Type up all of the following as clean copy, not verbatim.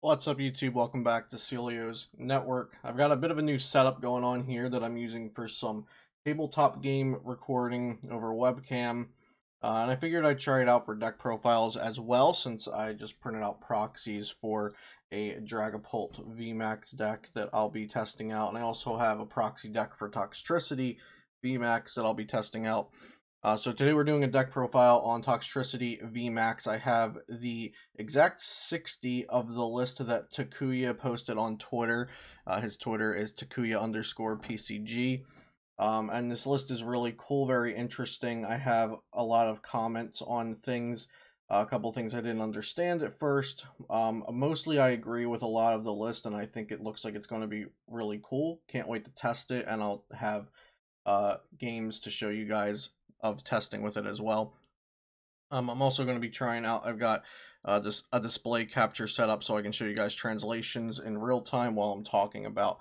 What's up, YouTube? Welcome back to Celio's Network. I've got a bit of a new setup going on here that I'm using for some tabletop game recording over webcam. And I figured I'd try it out for deck profiles as well, since I just printed out proxies for a Dragapult VMAX deck that I'll be testing out. And I also have a proxy deck for Toxtricity VMAX that I'll be testing out. So today we're doing a deck profile on Toxtricity VMAX. I have the exact 60 of the list that Takuya posted on Twitter. His Twitter is Takuya_PCG. And this list is really cool, very interesting. I have a lot of comments on things, a couple things I didn't understand at first. Mostly I agree with a lot of the list, and I think it looks like it's going to be really cool. Can't wait to test it, and I'll have games to show you guys of testing with it as well. I'm also going to be trying out, I've got a display capture set up so I can show you guys translations in real time while I'm talking about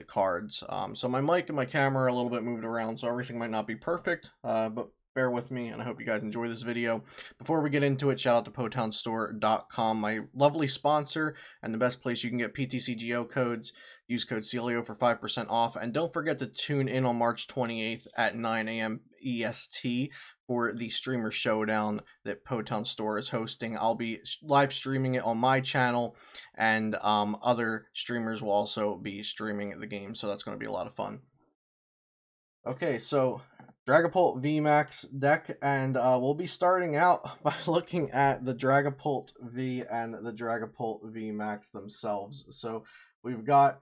the cards. So my mic and my camera are a little bit moved around, so everything might not be perfect, but bear with me, and I hope you guys enjoy this video. Before we get into it, shout out to PotownStore.com, my lovely sponsor, and the best place you can get PTCGO codes. Use code Celio for 5% off, and don't forget to tune in on March 28th at 9 a.m. EST for the Streamer Showdown that Potown Store is hosting. I'll be live streaming it on my channel, and other streamers will also be streaming the game, so that's going to be a lot of fun. Okay, so Dragapult VMAX deck, and we'll be starting out by looking at the Dragapult V and the Dragapult VMAX themselves. So we've got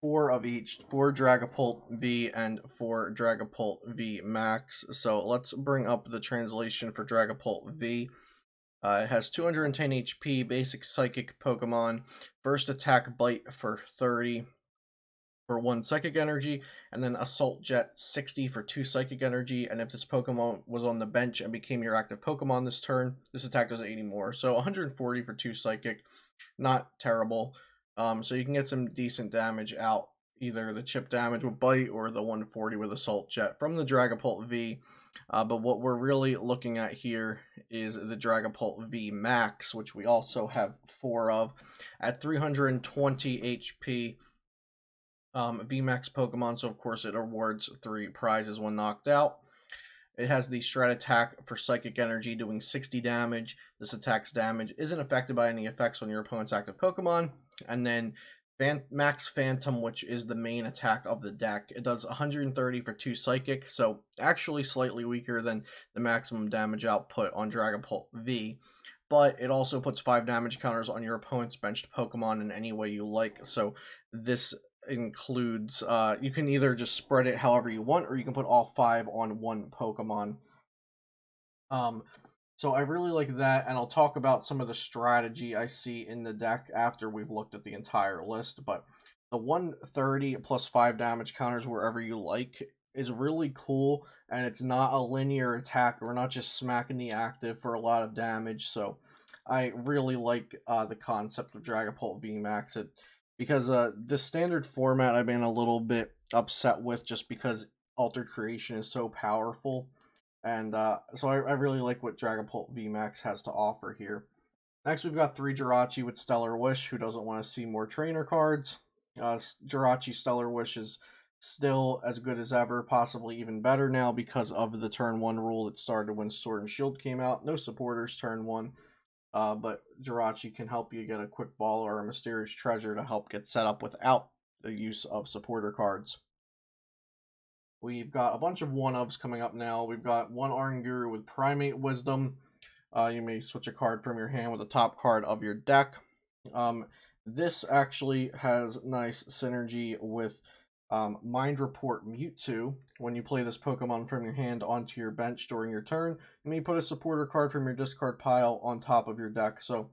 4 of each, 4 Dragapult V and 4 Dragapult V Max. So let's bring up the translation for Dragapult V. It has 210 HP, basic psychic Pokemon, first attack bite for 30 for 1 psychic energy, and then Assault Jet 60 for 2 psychic energy, and if this Pokemon was on the bench and became your active Pokemon this turn, this attack does 80 more. So 140 for 2 psychic, not terrible. So you can get some decent damage out, either the chip damage with Bite or the 140 with Assault Jet from the Dragapult V. But what we're really looking at here is the Dragapult V Max, which we also have 4 of, at 320 HP. VMAX Pokemon, so of course it awards 3 prizes when knocked out. It has the Shred Attack for Psychic Energy, doing 60 damage. This attack's damage isn't affected by any effects on your opponent's active Pokemon. And then Max Phantom, which is the main attack of the deck. It does 130 for 2 Psychic, so actually slightly weaker than the maximum damage output on Dragapult V. But it also puts 5 damage counters on your opponent's benched Pokemon in any way you like. So this includes, you can either just spread it however you want, or you can put all 5 on 1 Pokemon. So I really like that, and I'll talk about some of the strategy I see in the deck after we've looked at the entire list. But the 130 plus 5 damage counters wherever you like is really cool, and it's not a linear attack. We're not just smacking the active for a lot of damage, so I really like the concept of Dragapult VMAX. Because the standard format I've been a little bit upset with, just because Altered Creation is so powerful. And so I really like what Dragapult VMAX has to offer here. Next, we've got 3 Jirachi with Stellar Wish. Who doesn't want to see more trainer cards? Jirachi Stellar Wish is still as good as ever, possibly even better now because of the turn 1 rule that started when Sword and Shield came out. No supporters turn 1. But Jirachi can help you get a quick ball or a mysterious treasure to help get set up without the use of supporter cards. We've got a bunch of 1-ofs coming up now. We've got 1 Oranguru with Primate Wisdom. You may switch a card from your hand with the top card of your deck. This actually has nice synergy with Mind Report Mewtwo. When you play this Pokemon from your hand onto your bench during your turn, you may put a supporter card from your discard pile on top of your deck. So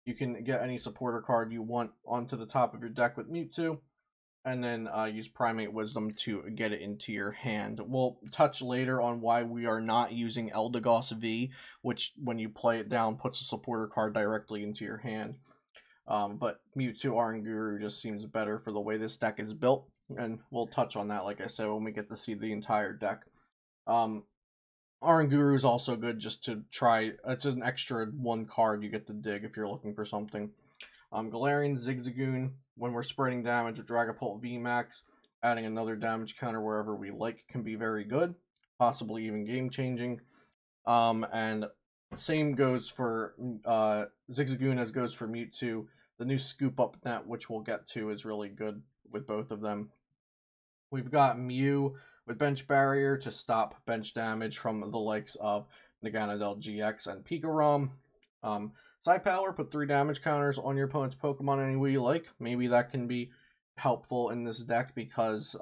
you can get any supporter card you want onto the top of your deck with Mewtwo, and then use Primate Wisdom to get it into your hand. We'll touch later on why we are not using Eldegoss V, which when you play it down puts a supporter card directly into your hand. But Mewtwo Oranguru just seems better for the way this deck is built, and we'll touch on that, like I said, when we get to see the entire deck. Oranguru is also good just to try. It's an extra 1 card you get to dig if you're looking for something. Galarian Zigzagoon, when we're spreading damage with Dragapult VMAX, adding another damage counter wherever we like can be very good, possibly even game changing. And same goes for Zigzagoon as goes for Mewtwo. The new Scoop Up Net, which we'll get to, is really good with both of them. We've got Mew with Bench Barrier to stop bench damage from the likes of Naganadel GX and Pikarom. Side Power, put 3 damage counters on your opponent's Pokemon any way you like. Maybe that can be helpful in this deck because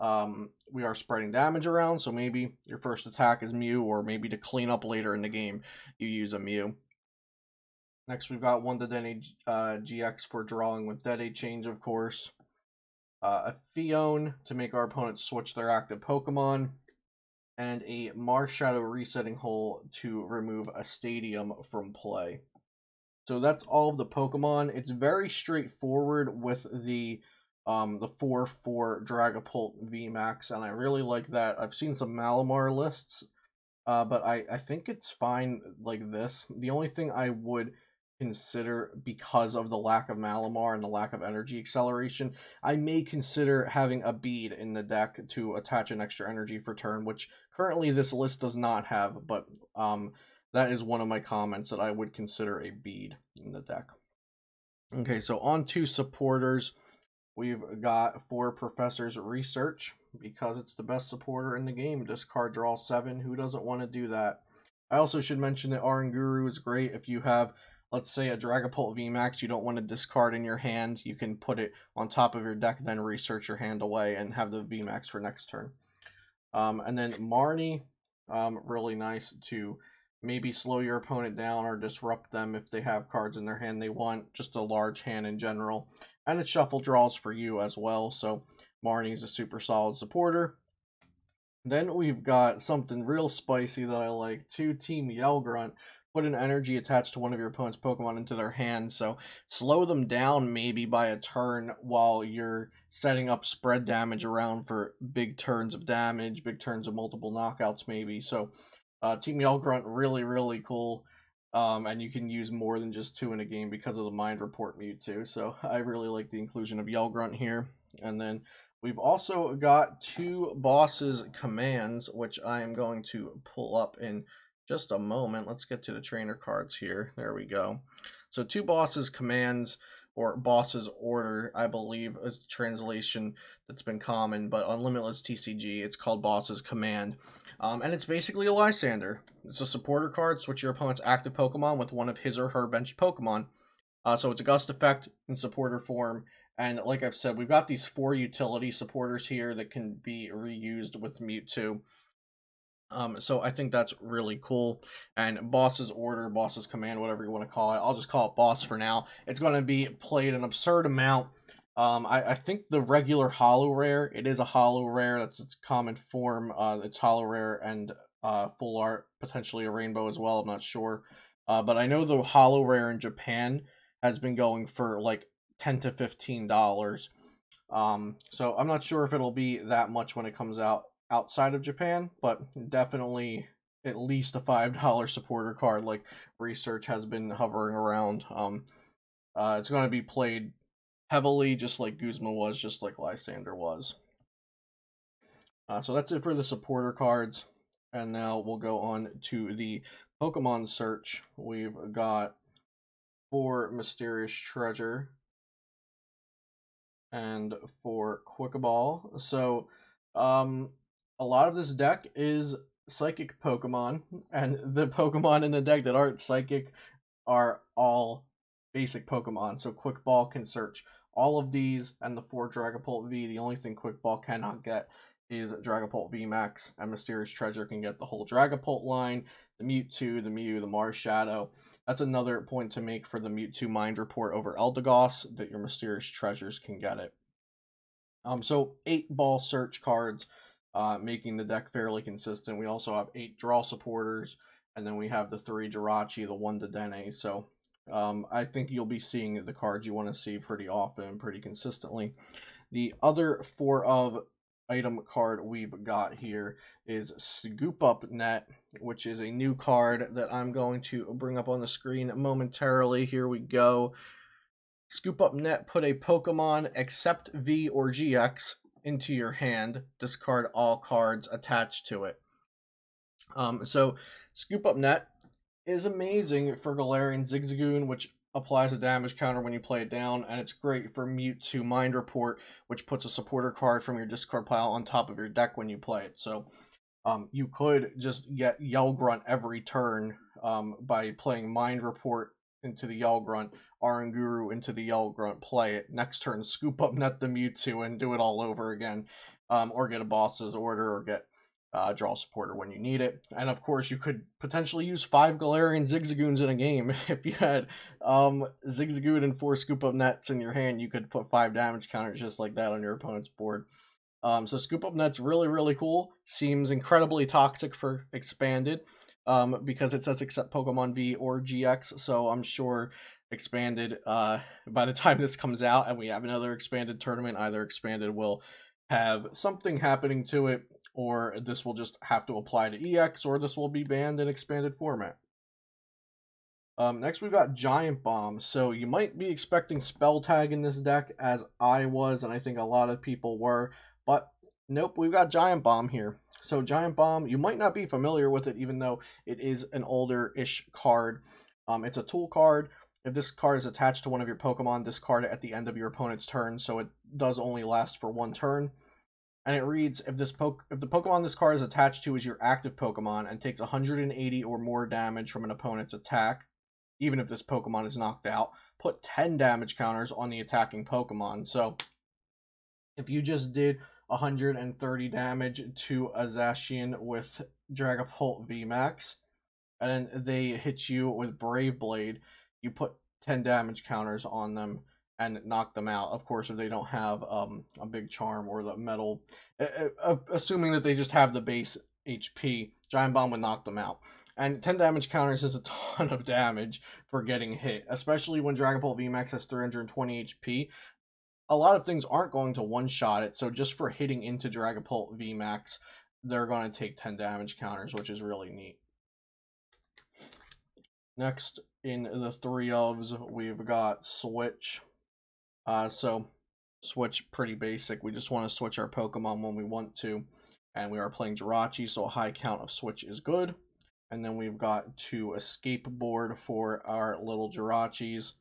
we are spreading damage around, so maybe your first attack is Mew, or maybe to clean up later in the game, you use a Mew. Next, we've got 1 Dedenne GX for drawing with Dede Change, of course. A Phione to make our opponents switch their active Pokemon. And a Marshadow Resetting Hole to remove a Stadium from play. So that's all of the Pokemon. It's very straightforward with the 4/4 Dragapult VMAX, and I really like that. I've seen some Malamar lists, but I think it's fine like this. The only thing I would consider, because of the lack of Malamar and the lack of energy acceleration, I may consider having a bead in the deck to attach an extra energy for turn, which currently this list does not have, but that is one of my comments, that I would consider a bead in the deck. Okay, so on to supporters. We've got for Professor's Research, because it's the best supporter in the game. Discard, draw 7. Who doesn't want to do that? I also should mention that Oranguru is great if you have, let's say, a Dragapult VMAX you don't want to discard in your hand. You can put it on top of your deck, then research your hand away and have the VMAX for next turn. And then Marnie, really nice to maybe slow your opponent down or disrupt them if they have cards in their hand they want. Just a large hand in general. And it shuffle draws for you as well, so Marnie is a super solid supporter. Then we've got something real spicy that I like. 2 Team Yell Grunt. Put an energy attached to one of your opponent's Pokemon into their hand, so slow them down maybe by a turn while you're setting up spread damage around for big turns of damage, big turns of multiple knockouts maybe. So Team Yell Grunt, really, really cool. And you can use more than just 2 in a game because of the Mind Report Mewtwo. So I really like the inclusion of Yell Grunt here. And then we've also got 2 bosses commands, which I am going to pull up in just a moment. Let's get to the trainer cards here. There we go. So 2 bosses commands, or bosses order, I believe is the translation that's been common, but on Limitless TCG, it's called bosses command. And it's basically a Lysander. It's a supporter card. Switch your opponent's active Pokemon with one of his or her benched Pokemon. So it's a gust effect in supporter form. And like I've said, we've got these 4 utility supporters here that can be reused with Mewtwo. So I think that's really cool. And boss's order, boss's command, whatever you want to call it. I'll just call it boss for now. It's going to be played an absurd amount. I think the regular holo rare, it is a holo rare, that's its common form. It's holo rare and full art, potentially a rainbow as well, I'm not sure. But I know the holo rare in Japan has been going for like $10 to $15. So I'm not sure if it'll be that much when it comes out outside of Japan, but definitely at least a $5 supporter card like Research has been hovering around. It's going to be played heavily, just like Guzma was, just like Lysander was. So that's it for the supporter cards. And now we'll go on to the Pokemon search. We've got for Mysterious Treasure and for Quick Ball. So a lot of this deck is Psychic Pokemon, and the Pokemon in the deck that aren't Psychic are all basic Pokemon. So Quick Ball can search all of these and the 4 Dragapult V. The only thing Quick Ball cannot get is Dragapult VMAX, and Mysterious Treasure can get the whole Dragapult line, the Mewtwo, the Mew, the Marshadow. That's another point to make for the Mewtwo Mind Report over Eldegoss, that your Mysterious Treasures can get it. So 8 ball search cards, making the deck fairly consistent. We also have 8 draw supporters, and then we have the 3 Jirachi, the 1 Dedenne. So I think you'll be seeing the cards you want to see pretty often, pretty consistently. The other 4 of item card we've got here is Scoop Up Net, which is a new card that I'm going to bring up on the screen momentarily. Here we go. Scoop Up Net, put a Pokemon except V or GX into your hand. Discard all cards attached to it. So Scoop Up Net is amazing for Galarian Zigzagoon, which applies a damage counter when you play it down, and it's great for Mewtwo Mind Report, which puts a supporter card from your discard pile on top of your deck when you play it. So you could just get Yell Grunt every turn by playing Mind Report into the Yell Grunt, Aranguru into the Yell Grunt, play it. Next turn, Scoop Up Net the Mewtwo and do it all over again. Or get a Boss's Order, or get draw supporter when you need it. And of course, you could potentially use 5 Galarian Zigzagoons in a game. If you had Zigzagoon and 4 Scoop Up Nets in your hand, you could put 5 damage counters just like that on your opponent's board. So Scoop Up Net's really, really cool. Seems incredibly toxic for Expanded because it says except Pokemon V or GX. So I'm sure Expanded, by the time this comes out and we have another Expanded tournament, either Expanded will have something happening to it, or this will just have to apply to EX, or this will be banned in Expanded format. Next, we've got Giant Bomb. So you might be expecting Spell Tag in this deck, as I was, and I think a lot of people were. But nope, we've got Giant Bomb here. So Giant Bomb, you might not be familiar with it, even though it is an older-ish card. It's a tool card. If this card is attached to one of your Pokemon, discard it at the end of your opponent's turn, so it does only last for 1 turn. And it reads, if the Pokemon this card is attached to is your active Pokemon and takes 180 or more damage from an opponent's attack, even if this Pokemon is knocked out, put 10 damage counters on the attacking Pokemon. So if you just did 130 damage to a Zacian with Dragapult VMAX, and then they hit you with Brave Blade, you put 10 damage counters on them and knock them out. Of course, if they don't have a big charm or the metal, assuming that they just have the base HP, Giant Bomb would knock them out. And 10 damage counters is a ton of damage for getting hit, especially when Dragapult VMAX has 320 HP. A lot of things aren't going to one-shot it, so just for hitting into Dragapult VMAX, they're going to take 10 damage counters, which is really neat. Next, in the 3 ofs, we've got Switch. So, Switch, pretty basic. We just want to switch our Pokemon when we want to. And we are playing Jirachi, so a high count of Switch is good. And then we've got 2 escape board for our little Jirachis,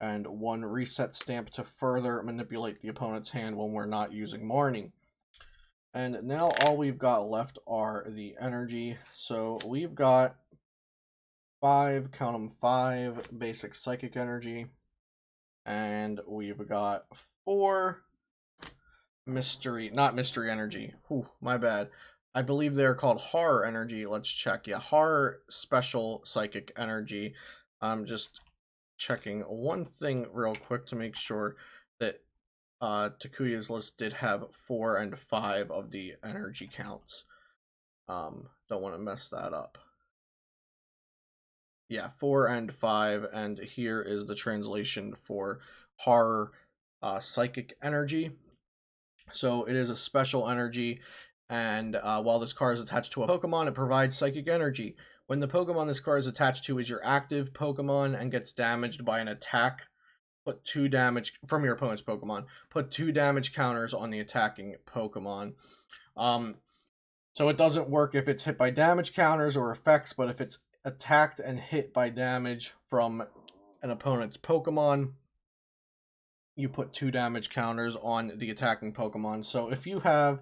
and 1 reset stamp to further manipulate the opponent's hand when we're not using Marnie. And now all we've got left are the energy. So we've got 5, count them, 5 basic psychic energy. And we've got 4 mystery, not mystery energy. Whew, my bad. I believe they're called horror energy. Let's check. Yeah, horror special psychic energy. I'm just checking one thing real quick to make sure that Takuya's list did have 4 and 5 of the energy counts. Don't want to mess that up. Yeah, 4 and 5, and here is the translation for horror psychic energy. So it is a special energy, and while this card is attached to a Pokemon, it provides psychic energy. When the Pokemon this card is attached to is your active Pokemon and gets damaged by an attack, put 2 damage from your opponent's Pokemon. Put 2 damage counters on the attacking Pokemon. So it doesn't work if it's hit by damage counters or effects, but if it's attacked and hit by damage from an opponent's Pokemon, you put 2 damage counters on the attacking Pokemon. So if you have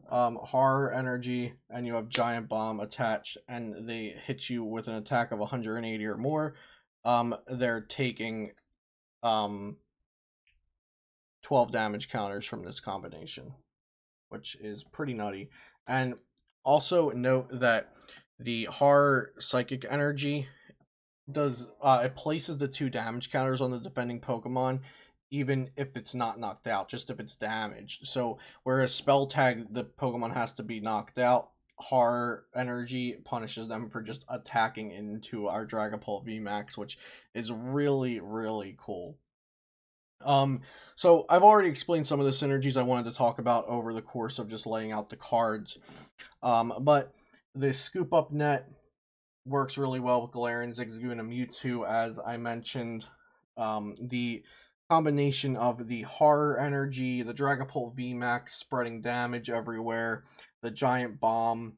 horror energy and you have Giant Bomb attached and they hit you with an attack of 180 or more, they're taking 12 damage counters from this combination, which is pretty nutty. And also note that the horror psychic energy does it places the 2 damage counters on the defending Pokemon even if it's not knocked out, just if it's damaged. So whereas Spell Tag, the Pokemon has to be knocked out, horror energy punishes them for just attacking into our Dragapult VMAX, which is really, really cool. So I've already explained some of the synergies I wanted to talk about over the course of just laying out the cards. But the Scoop Up Net works really well with Galarian, Zigzagoon, and Mewtwo, as I mentioned. The combination of the horror energy, the Dragapult VMAX spreading damage everywhere, the giant bomb.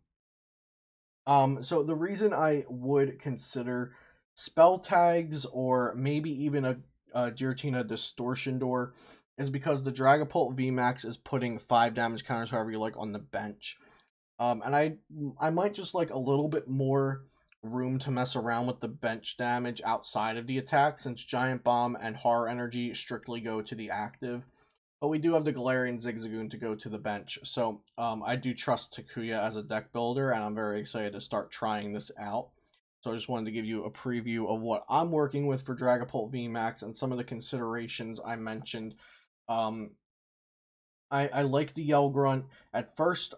So the reason I would consider spell tags or maybe even a Giratina Distortion Door is because the Dragapult VMAX is putting 5 damage counters, however you like, on the bench. And I might just like a little bit more room to mess around with the bench damage outside of the attack, since Giant Bomb and Horror Energy strictly go to the active. But we do have the Galarian Zigzagoon to go to the bench. So I do trust Takuya as a deck builder, and I'm very excited to start trying this out. So I just wanted to give you a preview of what I'm working with for Dragapult VMAX and some of the considerations I mentioned. I like the Yell Grunt. At first,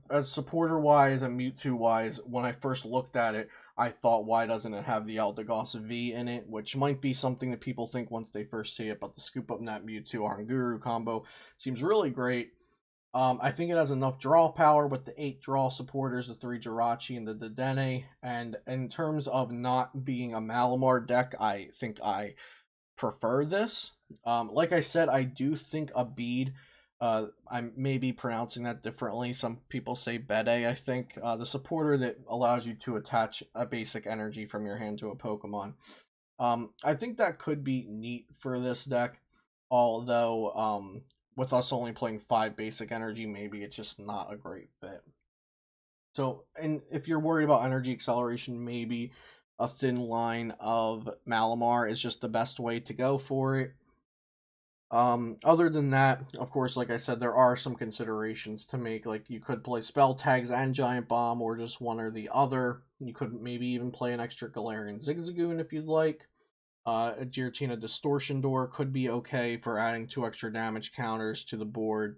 as supporter-wise and Mewtwo-wise, when I first looked at it, I thought, why doesn't it have the Eldegoss V in it? Which might be something that people think once they first see it, but the Scoop Up Net Mewtwo Oranguru combo seems really great. I think it has enough draw power with the 8 draw supporters, the 3 Jirachi, and the Dedenne. And in terms of not being a Malamar deck, I think I prefer this. Like I said, I do think a bead. I may be pronouncing that differently. Some people say Bede, I think. The supporter that allows you to attach a basic energy from your hand to a Pokemon. I think that could be neat for this deck, although with us only playing 5 basic energy, maybe it's just not a great fit. So, and if you're worried about energy acceleration, maybe a thin line of Malamar is just the best way to go for it. Other than that, of course, like I said, there are some considerations to make. Like, you could play spell tags and Giant Bomb, or just one or the other. You could maybe even play an extra Galarian Zigzagoon if you'd like. A Giratina Distortion Door could be okay for adding 2 extra damage counters to the board.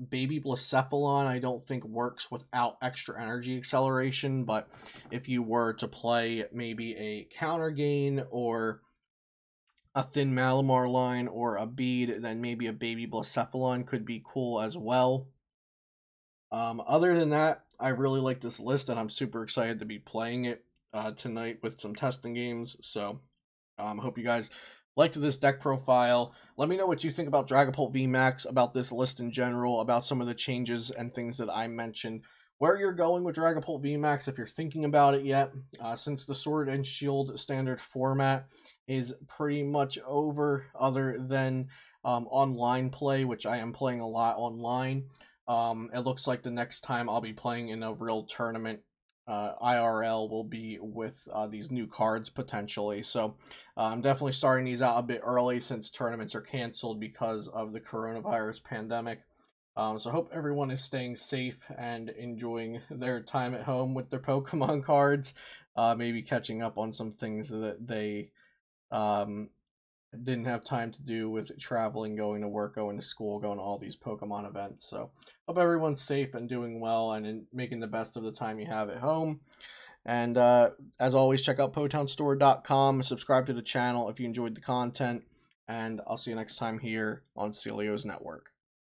Baby Blacephalon I don't think works without extra energy acceleration, but if you were to play maybe a counter gain or a thin Malamar line or a bead, then maybe a Baby Blacephalon could be cool as well. Other than that, I really like this list, and I'm super excited to be playing it tonight with some testing games. So, hope you guys liked this deck profile. Let me know what you think about Dragapult VMAX, about this list in general, about some of the changes and things that I mentioned. Where you're going with Dragapult VMAX, if you're thinking about it yet, since the Sword and Shield standard format is pretty much over, other than online play, which I am playing a lot online. It looks like the next time I'll be playing in a real tournament IRL will be with these new cards potentially. So I'm definitely starting these out a bit early since tournaments are canceled because of the coronavirus pandemic. So I hope everyone is staying safe and enjoying their time at home with their Pokemon cards. Maybe catching up on some things that they didn't have time to do with traveling, going to work, going to school, going to all these Pokemon events. So hope everyone's safe and doing well and making the best of the time you have at home. And as always, check out PotownStore.com, subscribe to the channel if you enjoyed the content, and I'll see you next time here on Celio's Network.